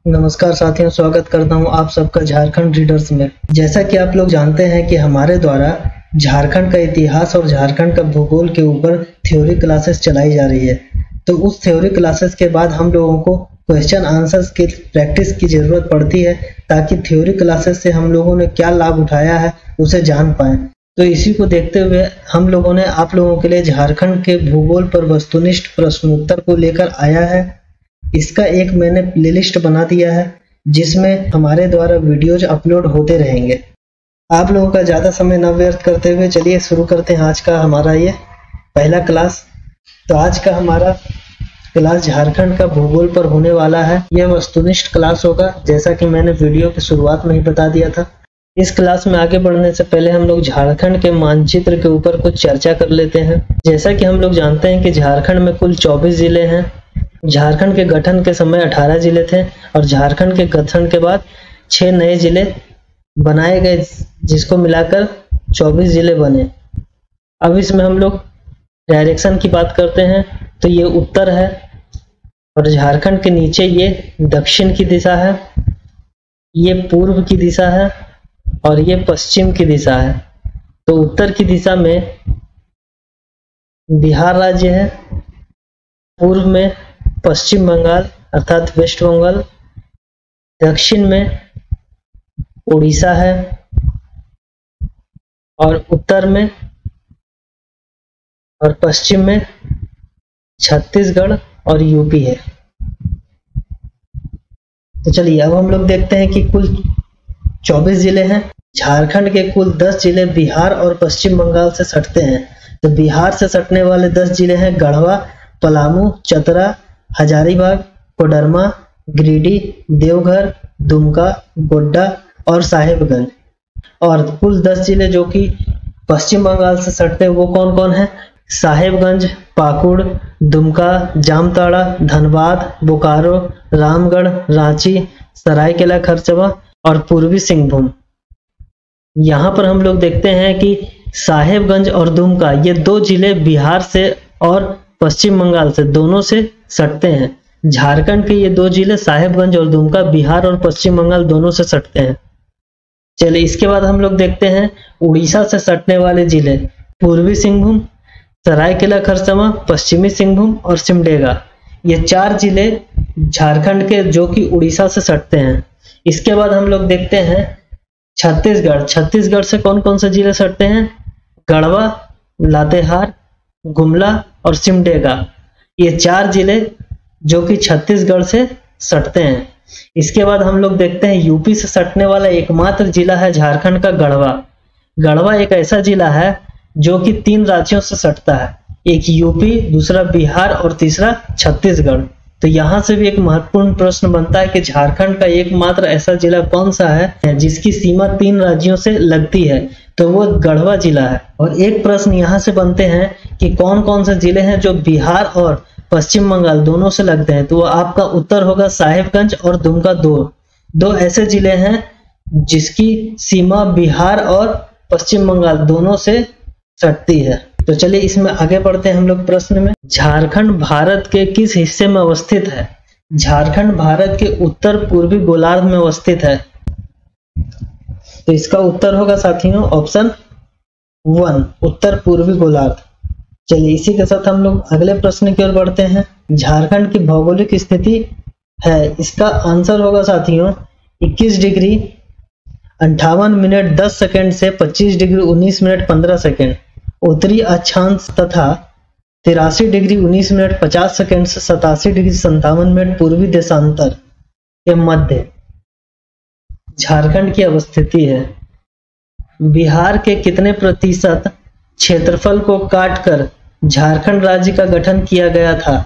नमस्कार साथियों, स्वागत करता हूं आप सबका झारखंड रीडर्स में। जैसा कि आप लोग जानते हैं कि हमारे द्वारा झारखंड का इतिहास और झारखंड का भूगोल के ऊपर थ्योरी क्लासेस चलाई जा रही है। तो उस थ्योरी क्लासेस के बाद हम लोगों को क्वेश्चन आंसर्स की प्रैक्टिस की जरूरत पड़ती है, ताकि थ्योरी क्लासेस से हम लोगों ने क्या लाभ उठाया है उसे जान पाएं। तो इसी को देखते हुए हम लोगों ने आप लोगों के लिए झारखंड के भूगोल पर वस्तुनिष्ठ प्रश्नोत्तर को लेकर आया है। इसका एक मैंने प्लेलिस्ट बना दिया है, जिसमें हमारे द्वारा वीडियोज अपलोड होते रहेंगे। आप लोगों का ज़्यादा समय न व्यर्थ करते हुए चलिए शुरू करते हैं आज का हमारा ये पहला क्लास। तो आज का हमारा क्लास झारखंड का भूगोल पर होने वाला है। यह वस्तुनिष्ठ क्लास होगा, जैसा कि मैंने वीडियो की शुरुआत में ही बता दिया था। इस क्लास में आगे बढ़ने से पहले हम लोग झारखंड के मानचित्र के ऊपर कुछ चर्चा कर लेते हैं। जैसा कि हम लोग जानते हैं कि झारखंड में कुल 24 जिले हैं। झारखंड के गठन के समय 18 जिले थे और झारखंड के गठन के बाद 6 नए जिले बनाए गए, जिसको मिलाकर 24 जिले बने। अब इसमें हम लोग डायरेक्शन की बात करते हैं तो ये उत्तर है, और झारखंड के नीचे ये दक्षिण की दिशा है, ये पूर्व की दिशा है और ये पश्चिम की दिशा है। तो उत्तर की दिशा में बिहार राज्य है, पूर्व में पश्चिम बंगाल अर्थात वेस्ट बंगाल, दक्षिण में उड़ीसा है और उत्तर में और पश्चिम में छत्तीसगढ़ और यूपी है। तो चलिए अब हम लोग देखते हैं कि कुल 24 जिले हैं। झारखंड के कुल 10 जिले बिहार और पश्चिम बंगाल से सटते हैं। तो बिहार से सटने वाले 10 जिले हैं गढ़वा, पलामू, चतरा, हजारीबाग, कोडरमा, गिरिडीह, देवघर, दुमका, गोड्डा और साहेबगंज। और कुल 10 जिले जो कि पश्चिम बंगाल से सटते हैं वो कौन कौन है? साहेबगंज, पाकुड़, दुमका, जामताड़ा, धनबाद, बोकारो, रामगढ़, रांची, सरायकेला खरसावां और पूर्वी सिंहभूम। यहाँ पर हम लोग देखते हैं कि साहेबगंज और दुमका ये 2 जिले बिहार से और पश्चिम बंगाल से दोनों से सटते हैं। झारखंड के ये 2 जिले साहेबगंज और दुमका बिहार और पश्चिम बंगाल दोनों से सटते हैं। चलिए इसके बाद हम लोग देखते हैं उड़ीसा से सटने वाले जिले पूर्वी सिंहभूम, सरायकेला खरसावां, पश्चिमी सिंहभूम और सिमडेगा। ये 4 जिले झारखंड के जो कि उड़ीसा से सटते हैं। इसके बाद हम लोग देखते हैं छत्तीसगढ़। छत्तीसगढ़ से कौन कौन से जिले सटते हैं? गढ़वा, लातेहार, गुमला और सिमडेगा। ये 4 जिले जो कि छत्तीसगढ़ से सटते हैं। इसके बाद हम लोग देखते हैं यूपी से सटने वाला एकमात्र जिला है झारखंड का गढ़वा। गढ़वा एक ऐसा जिला है जो कि 3 राज्यों से सटता है, एक यूपी, दूसरा बिहार और तीसरा छत्तीसगढ़। तो यहाँ से भी एक महत्वपूर्ण प्रश्न बनता है कि झारखंड का एकमात्र ऐसा जिला कौन सा है जिसकी सीमा 3 राज्यों से लगती है, तो वो गढ़वा जिला है। और एक प्रश्न यहाँ से बनते हैं कि कौन कौन से जिले हैं जो बिहार और पश्चिम बंगाल दोनों से लगते हैं, तो आपका उत्तर होगा साहेबगंज और दुमका। दो ऐसे जिले हैं जिसकी सीमा बिहार और पश्चिम बंगाल दोनों से सटती है। तो चलिए इसमें आगे बढ़ते हैं हम लोग प्रश्न में। झारखंड भारत के किस हिस्से में अवस्थित है? झारखंड भारत के उत्तर पूर्वी गोलार्ध में अवस्थित है। तो इसका उत्तर होगा साथियों ऑप्शन 1, उत्तर पूर्वी गोलार्ध। चलिए इसी के साथ हम लोग अगले प्रश्न की ओर बढ़ते हैं। झारखंड की भौगोलिक स्थिति है, इसका आंसर होगा साथियों 21 डिग्री 58 मिनट 10 सेकंड से 25 डिग्री 19 मिनट 15 सेकंड उत्तरी अक्षांश तथा 83 डिग्री 19 मिनट 50 सेकंड से 87 डिग्री 57 मिनट पूर्वी देशांतर के मध्य झारखंड की अवस्थिति है। बिहार के कितने प्रतिशत क्षेत्रफल को काटकर झारखंड राज्य का गठन किया गया था?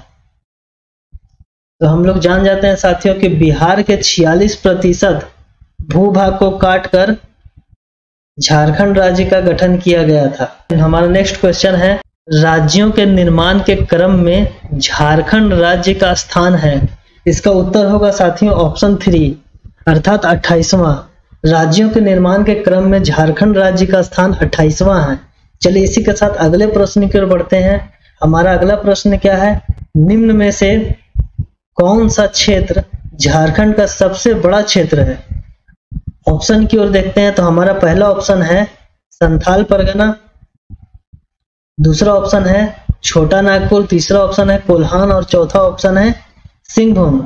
तो हम लोग जान जाते हैं साथियों कि बिहार के 46% भूभाग को काटकर झारखंड राज्य का गठन किया गया था। हमारा नेक्स्ट क्वेश्चन है, राज्यों के निर्माण के क्रम में झारखंड राज्य का स्थान है। इसका उत्तर होगा साथियों ऑप्शन 3 अर्थात 28वां। राज्यों के निर्माण के क्रम में झारखंड राज्य का स्थान 28वां है। चलिए इसी के साथ अगले प्रश्न की ओर बढ़ते हैं। हमारा अगला प्रश्न क्या है? निम्न में से कौन सा क्षेत्र झारखंड का सबसे बड़ा क्षेत्र है? ऑप्शन की ओर देखते हैं तो हमारा पहला ऑप्शन है संथाल परगना, दूसरा ऑप्शन है छोटा नागपुर, तीसरा ऑप्शन है कोल्हान और चौथा ऑप्शन है सिंहभूम।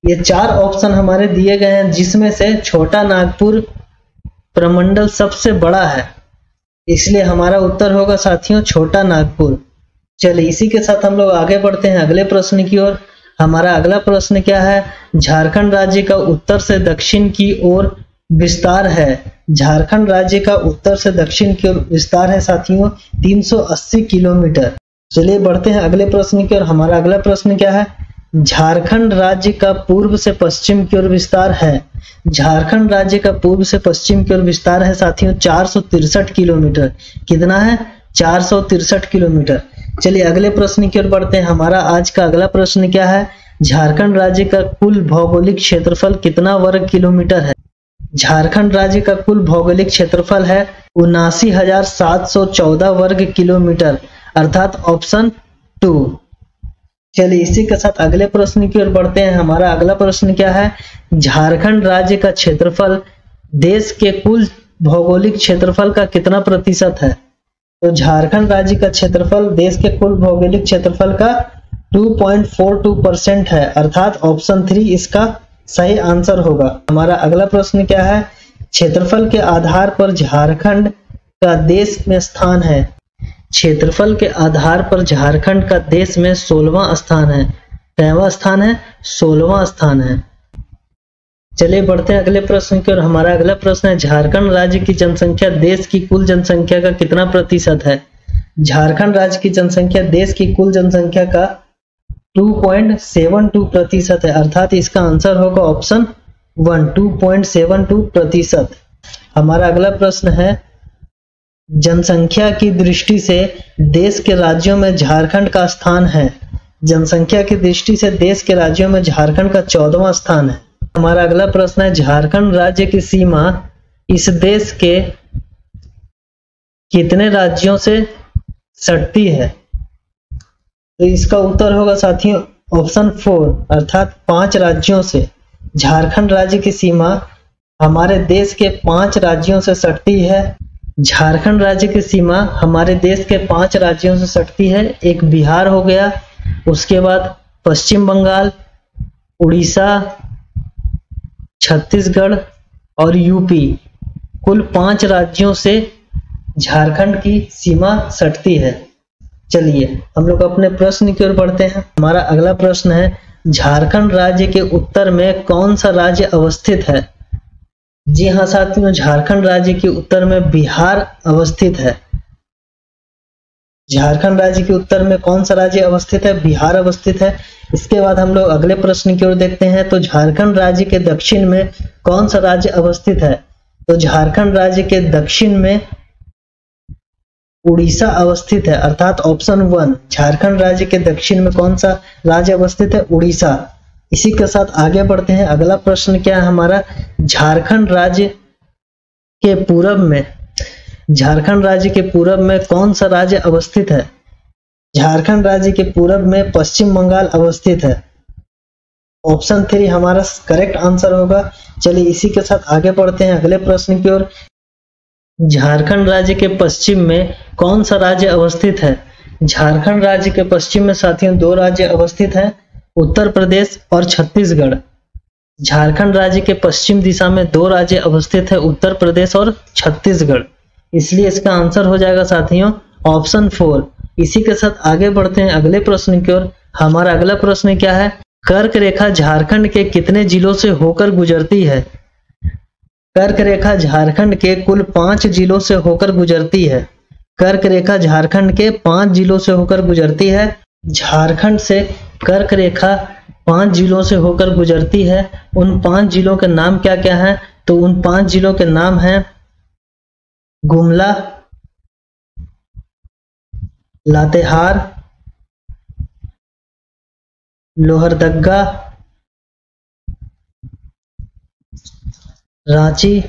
ये 4 ऑप्शन हमारे दिए गए हैं, जिसमें से छोटा नागपुर प्रमंडल सबसे बड़ा है, इसलिए हमारा उत्तर होगा साथियों छोटा नागपुर। चलिए इसी के साथ हम लोग आगे बढ़ते हैं अगले प्रश्न की ओर। हमारा अगला प्रश्न क्या है? झारखंड राज्य का उत्तर से दक्षिण की ओर विस्तार है। झारखंड राज्य का उत्तर से दक्षिण की ओर विस्तार है साथियों 380 किलोमीटर। चलिए बढ़ते हैं अगले प्रश्न की ओर। हमारा अगला प्रश्न क्या है? झारखंड राज्य का पूर्व से पश्चिम की ओर विस्तार है। झारखंड राज्य का पूर्व से पश्चिम की ओर विस्तार है साथियों 463 किलोमीटर। कितना है? 463 किलोमीटर। चलिए अगले प्रश्न की ओर बढ़ते हैं। हमारा आज का अगला प्रश्न क्या है? झारखंड राज्य का कुल भौगोलिक क्षेत्रफल कितना वर्ग किलोमीटर है? झारखंड राज्य का कुल भौगोलिक क्षेत्रफल है 79,714 वर्ग किलोमीटर, अर्थात ऑप्शन 2। चलिए इसी के साथ अगले प्रश्न की ओर बढ़ते हैं। हमारा अगला प्रश्न क्या है? झारखंड राज्य का क्षेत्रफल देश के कुल भौगोलिक क्षेत्रफल का कितना प्रतिशत है? तो झारखंड राज्य का क्षेत्रफल देश के कुल भौगोलिक क्षेत्रफल का 2.42% है, अर्थात ऑप्शन 3 इसका सही आंसर होगा। हमारा अगला प्रश्न क्या है? क्षेत्रफल के आधार पर झारखंड का देश में स्थान है। क्षेत्रफल के आधार पर झारखंड का देश में 16वां स्थान है। कैवां स्थान है? 16वां स्थान है। चलिए बढ़ते हैं अगले प्रश्न की ओर। हमारा अगला प्रश्न है झारखंड राज्य की जनसंख्या देश की कुल जनसंख्या का कितना प्रतिशत है? झारखंड राज्य की जनसंख्या देश की कुल जनसंख्या का 2.72% है, अर्थात इसका आंसर होगा ऑप्शन 1 2.72%। हमारा अगला प्रश्न है जनसंख्या की दृष्टि से देश के राज्यों में झारखंड का स्थान है। जनसंख्या की दृष्टि से देश के राज्यों में झारखंड का 14वां स्थान है। हमारा अगला प्रश्न है झारखंड राज्य की सीमा इस देश के कितने राज्यों से सटती है? तो इसका उत्तर होगा साथियों ऑप्शन 4, अर्थात 5 राज्यों से। झारखंड राज्य की सीमा हमारे देश के 5 राज्यों से सटती है। झारखंड राज्य की सीमा हमारे देश के 5 राज्यों से सटती है। एक बिहार हो गया, उसके बाद पश्चिम बंगाल, उड़ीसा, छत्तीसगढ़ और यूपी, कुल 5 राज्यों से झारखंड की सीमा सटती है। चलिए हम लोग अपने प्रश्न की ओर बढ़ते हैं। हमारा अगला प्रश्न है झारखंड राज्य के उत्तर में कौन सा राज्य अवस्थित है? जी हाँ साथियों, झारखंड राज्य के उत्तर में बिहार अवस्थित है। झारखंड राज्य के उत्तर में कौन सा राज्य अवस्थित है? बिहार अवस्थित है। इसके बाद हम लोग अगले प्रश्न की ओर देखते हैं। तो झारखंड राज्य के दक्षिण में कौन सा राज्य अवस्थित है? तो झारखंड राज्य के दक्षिण में उड़ीसा अवस्थित है, अर्थात ऑप्शन 1। झारखंड राज्य के दक्षिण में कौन सा राज्य अवस्थित है? उड़ीसा। इसी के साथ आगे बढ़ते हैं। अगला प्रश्न क्या है हमारा? झारखंड राज्य के पूरब में, झारखंड राज्य के पूरब में कौन सा राज्य अवस्थित है? झारखंड राज्य के पूरब में पश्चिम बंगाल अवस्थित है। ऑप्शन 3 हमारा करेक्ट आंसर होगा। चलिए इसी के साथ आगे बढ़ते हैं अगले प्रश्न की ओर। झारखंड राज्य के पश्चिम में कौन सा राज्य अवस्थित है? झारखंड राज्य के पश्चिम में साथियों 2 राज्य अवस्थित हैं, उत्तर प्रदेश और छत्तीसगढ़। झारखंड राज्य के पश्चिम दिशा में 2 राज्य अवस्थित है, उत्तर प्रदेश और छत्तीसगढ़, इसलिए इसका आंसर हो जाएगा साथियों ऑप्शन 4। इसी के साथ आगे बढ़ते हैं अगले प्रश्न की ओर। हमारा अगला प्रश्न क्या है? कर्क रेखा झारखंड के कितने जिलों से होकर गुजरती है? कर्क रेखा झारखंड के कुल 5 जिलों से होकर गुजरती है। कर्क रेखा झारखंड के 5 जिलों से होकर गुजरती है। झारखंड से कर्क रेखा 5 जिलों से होकर गुजरती है। उन 5 जिलों के नाम क्या क्या हैं? तो उन 5 जिलों के नाम हैं गुमला, लातेहार, लोहरदगा, रांची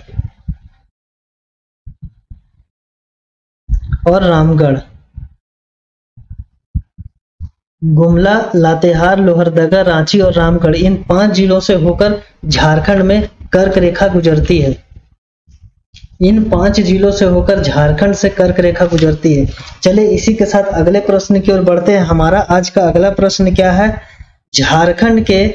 और रामगढ़। गुमला, लातेहार, लोहरदगा, रांची और रामगढ़, इन 5 जिलों से होकर झारखंड में कर्क रेखा गुजरती है। इन 5 जिलों से होकर झारखंड से कर्क रेखा गुजरती है। चलिए इसी के साथ अगले प्रश्न की ओर बढ़ते हैं। हमारा आज का अगला प्रश्न क्या है? झारखंड के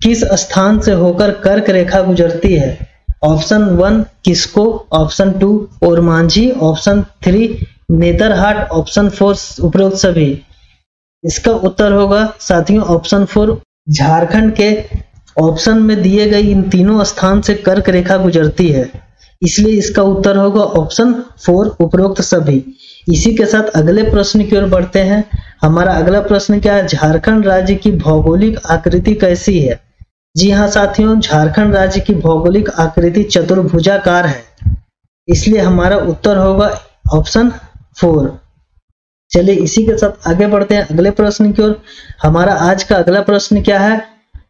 किस स्थान से होकर कर्क रेखा गुजरती है? Option 1 Kisko, option 2 Ormanjhi, option 3 Netarhat, option 4 उपरोक्त सभी। इसका उत्तर होगा साथियों ऑप्शन 4। झारखंड के ऑप्शन में दिए गए इन तीनों स्थान से कर्क रेखा गुजरती है, इसलिए इसका उत्तर होगा ऑप्शन 4 उपरोक्त सभी। इसी के साथ अगले प्रश्न की ओर बढ़ते हैं। हमारा अगला प्रश्न क्या है? झारखंड राज्य की भौगोलिक आकृति कैसी है? जी हाँ साथियों, झारखंड राज्य की भौगोलिक आकृति चतुर्भुजाकार है, इसलिए हमारा उत्तर होगा ऑप्शन 4। चलिए इसी के साथ आगे बढ़ते हैं अगले प्रश्न की ओर। हमारा आज का अगला प्रश्न क्या है?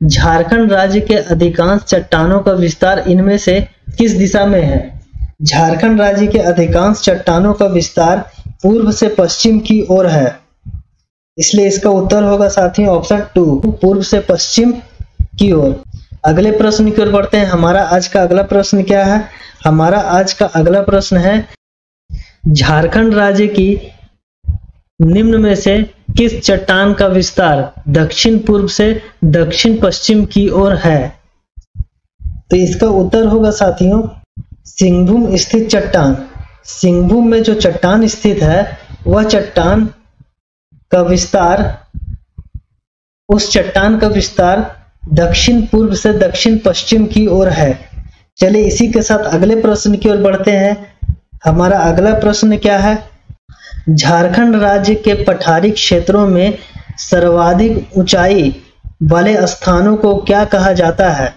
झारखंड राज्य के अधिकांश चट्टानों का विस्तार इनमें से किस दिशा में है? झारखंड राज्य के अधिकांश चट्टानों का विस्तार पूर्व से पश्चिम की ओर है, इसलिए इसका उत्तर होगा साथियों ऑप्शन 2 पूर्व से पश्चिम की ओर। अगले प्रश्न की ओर बढ़ते हैं। हमारा आज का अगला प्रश्न क्या है? हमारा आज का अगला प्रश्न है झारखंड राज्य की निम्न में से किस चट्टान का विस्तार दक्षिण पूर्व से दक्षिण पश्चिम की ओर है? तो इसका उत्तर होगा साथियों सिंहभूम स्थित चट्टान। सिंहभूम में जो चट्टान स्थित है वह चट्टान का विस्तार, उस चट्टान का विस्तार दक्षिण पूर्व से दक्षिण पश्चिम की ओर है। चलिए इसी के साथ अगले प्रश्न की ओर बढ़ते हैं। हमारा अगला प्रश्न क्या है? झारखंड राज्य के पठारी क्षेत्रों में सर्वाधिक ऊंचाई वाले स्थानों को क्या कहा जाता है?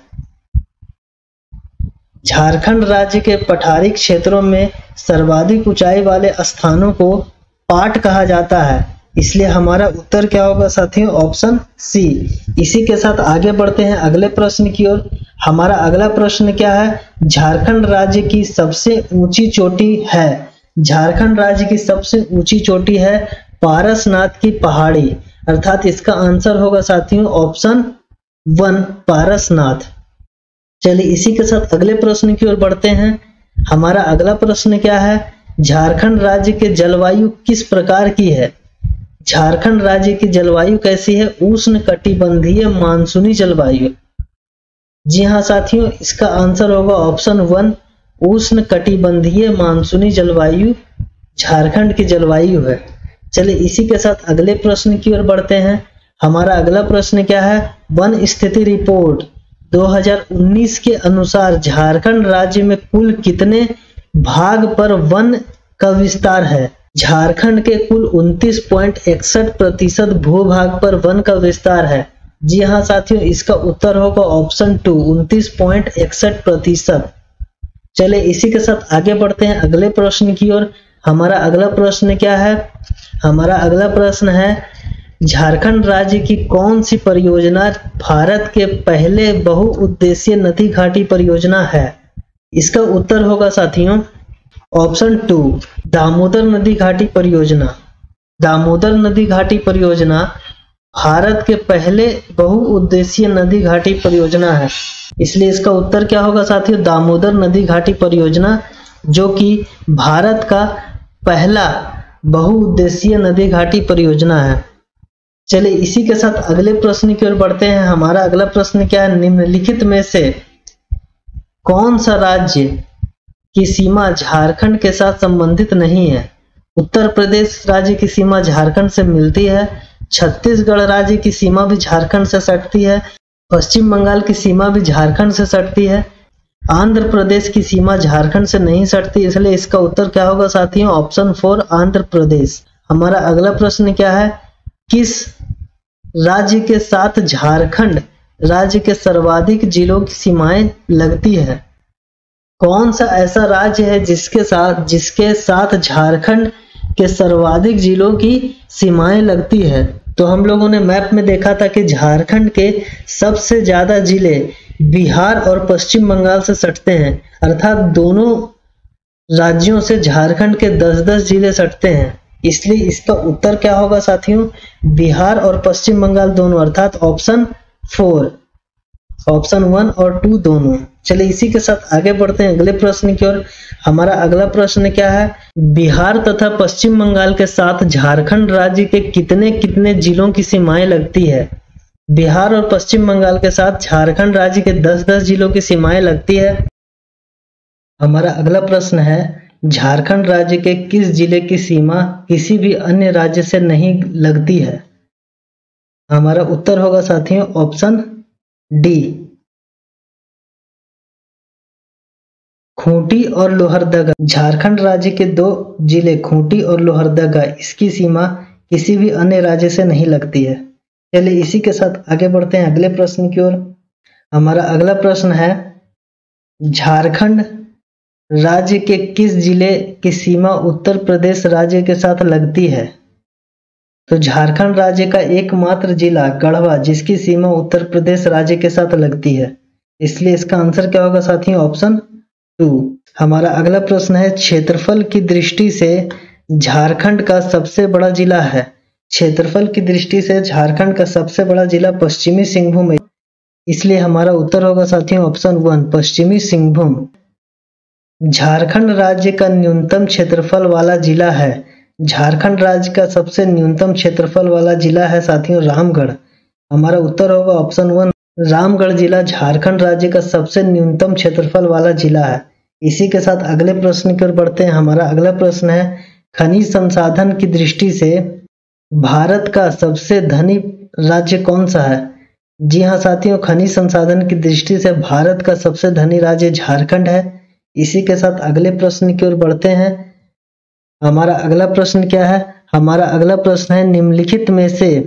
झारखंड राज्य के पठारी क्षेत्रों में सर्वाधिक ऊंचाई वाले स्थानों को पाट कहा जाता है, इसलिए हमारा उत्तर क्या होगा साथियों ऑप्शन सी। इसी के साथ आगे बढ़ते हैं अगले प्रश्न की ओर। हमारा अगला प्रश्न क्या है? झारखंड राज्य की सबसे ऊंची चोटी है। झारखंड राज्य की सबसे ऊंची चोटी है पारसनाथ की पहाड़ी, अर्थात इसका आंसर होगा साथियों ऑप्शन 1 पारसनाथ। चलिए इसी के साथ अगले प्रश्न की ओर बढ़ते हैं। हमारा अगला प्रश्न क्या है? झारखंड राज्य के जलवायु किस प्रकार की है? झारखंड राज्य की जलवायु कैसी है? उष्ण कटिबंधीय मानसूनी जलवायु। जी हाँ साथियों, इसका आंसर होगा ऑप्शन 1 उष्ण कटिबंधीय मानसूनी जलवायु झारखंड की जलवायु है। चलिए इसी के साथ अगले प्रश्न की ओर बढ़ते हैं। हमारा अगला प्रश्न क्या है? वन स्थिति रिपोर्ट 2019 के अनुसार झारखंड राज्य में कुल कितने भाग पर वन का विस्तार है? झारखंड के कुल 29.61% भूभाग पर वन का विस्तार है। जी हाँ साथियों, इसका उत्तर होगा ऑप्शन 2 29.61%। चले इसी के साथ आगे बढ़ते हैं अगले प्रश्न की ओर। हमारा अगला प्रश्न क्या है? हमारा अगला प्रश्न है झारखंड राज्य की कौन सी परियोजना भारत के पहले बहुउद्देशीय नदी घाटी परियोजना है? इसका उत्तर होगा साथियों ऑप्शन 2 दामोदर नदी घाटी परियोजना। दामोदर नदी घाटी परियोजना भारत के पहले बहुउद्देशीय नदी घाटी परियोजना है, इसलिए इसका उत्तर क्या होगा साथियों दामोदर नदी घाटी परियोजना, जो कि भारत का पहला बहुउद्देशीय नदी घाटी परियोजना है। चलिए इसी के साथ अगले प्रश्न की ओर बढ़ते हैं। हमारा अगला प्रश्न क्या है? निम्नलिखित में से कौन सा राज्य की सीमा झारखंड के साथ संबंधित नहीं है? उत्तर प्रदेश राज्य की सीमा झारखंड से मिलती है, छत्तीसगढ़ राज्य की सीमा भी झारखंड से सटती है, पश्चिम बंगाल की सीमा भी झारखंड से सटती है, आंध्र प्रदेश की सीमा झारखंड से नहीं सटती, इसलिए इसका उत्तर क्या होगा साथियों ऑप्शन 4 आंध्र प्रदेश। हमारा अगला प्रश्न क्या है? किस राज्य के साथ झारखंड राज्य के सर्वाधिक जिलों की सीमाएं लगती है? कौन सा ऐसा राज्य है जिसके साथ झारखंड के सर्वाधिक जिलों की सीमाएं लगती है? तो हम लोगों ने मैप में देखा था कि झारखंड के सबसे ज्यादा जिले बिहार और पश्चिम बंगाल से सटते हैं, अर्थात दोनों राज्यों से झारखंड के 10-10 जिले सटते हैं, इसलिए इसका उत्तर क्या होगा साथियों, बिहार और पश्चिम बंगाल दोनों, अर्थात ऑप्शन 4, ऑप्शन 1 और 2 दोनों। चलिए इसी के साथ आगे बढ़ते हैं अगले प्रश्न की ओर। हमारा अगला प्रश्न क्या है, बिहार तथा पश्चिम बंगाल के साथ झारखंड राज्य के कितने कितने जिलों की सीमाएं लगती है। बिहार और पश्चिम बंगाल के साथ झारखंड राज्य के 10-10 जिलों की सीमाएं लगती है। हमारा अगला प्रश्न है, झारखंड राज्य के किस जिले की सीमा किसी भी अन्य राज्य से नहीं लगती है। हमारा उत्तर होगा साथियों ऑप्शन डी, खूंटी और लोहरदगा। झारखंड राज्य के 2 जिले खूंटी और लोहरदगा, इसकी सीमा किसी भी अन्य राज्य से नहीं लगती है। चलिए इसी के साथ आगे बढ़ते हैं अगले प्रश्न की ओर। हमारा अगला प्रश्न है, झारखंड राज्य के किस जिले की सीमा उत्तर प्रदेश राज्य के साथ लगती है। तो झारखंड राज्य का एकमात्र जिला गढ़वा, जिसकी सीमा उत्तर प्रदेश राज्य के साथ लगती है, इसलिए इसका आंसर क्या होगा साथियों, ऑप्शन 2। हमारा अगला प्रश्न है, क्षेत्रफल की दृष्टि से झारखंड का सबसे बड़ा जिला है। क्षेत्रफल की दृष्टि से झारखंड का सबसे बड़ा जिला पश्चिमी सिंहभूम है, इसलिए हमारा उत्तर होगा साथियों ऑप्शन 1, पश्चिमी सिंहभूम। झारखंड राज्य का न्यूनतम क्षेत्रफल वाला जिला है। झारखंड राज्य का सबसे न्यूनतम क्षेत्रफल वाला जिला है साथियों रामगढ़। हमारा उत्तर होगा ऑप्शन 1, रामगढ़ जिला झारखंड राज्य का सबसे न्यूनतम क्षेत्रफल वाला जिला है। इसी के साथ अगले प्रश्न की ओर बढ़ते हैं। हमारा अगला प्रश्न है, खनिज संसाधन की दृष्टि से भारत का सबसे धनी राज्य कौन सा है। जी हाँ साथियों, खनिज संसाधन की दृष्टि से भारत का सबसे धनी राज्य झारखंड है। इसी के साथ अगले प्रश्न की ओर बढ़ते हैं। हमारा अगला प्रश्न क्या है, हमारा अगला प्रश्न है, निम्नलिखित में से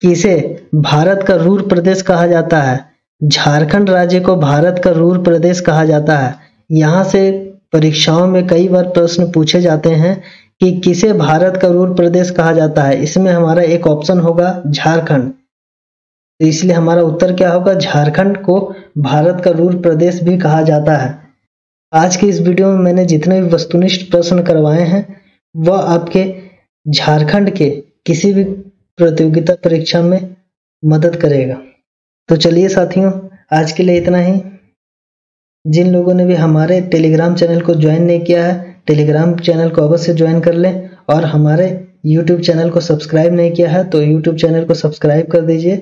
किसे भारत का रूर प्रदेश कहा जाता है। झारखंड राज्य को भारत का रूर प्रदेश कहा जाता है। यहाँ से परीक्षाओं में कई बार प्रश्न पूछे जाते हैं कि किसे भारत का रूर प्रदेश कहा जाता है। इसमें हमारा एक ऑप्शन होगा झारखंड, तो इसलिए हमारा उत्तर क्या होगा, झारखंड को भारत का रूर प्रदेश भी कहा जाता है। आज के इस वीडियो में मैंने जितने भी वस्तुनिष्ठ प्रश्न करवाए हैं वह आपके झारखंड के किसी भी प्रतियोगिता परीक्षा में मदद करेगा। तो चलिए साथियों, आज के लिए इतना ही। जिन लोगों ने भी हमारे टेलीग्राम चैनल को ज्वाइन नहीं किया है, टेलीग्राम चैनल को अवश्य ज्वाइन कर लें, और हमारे यूट्यूब चैनल को सब्सक्राइब नहीं किया है तो यूट्यूब चैनल को सब्सक्राइब कर दीजिए।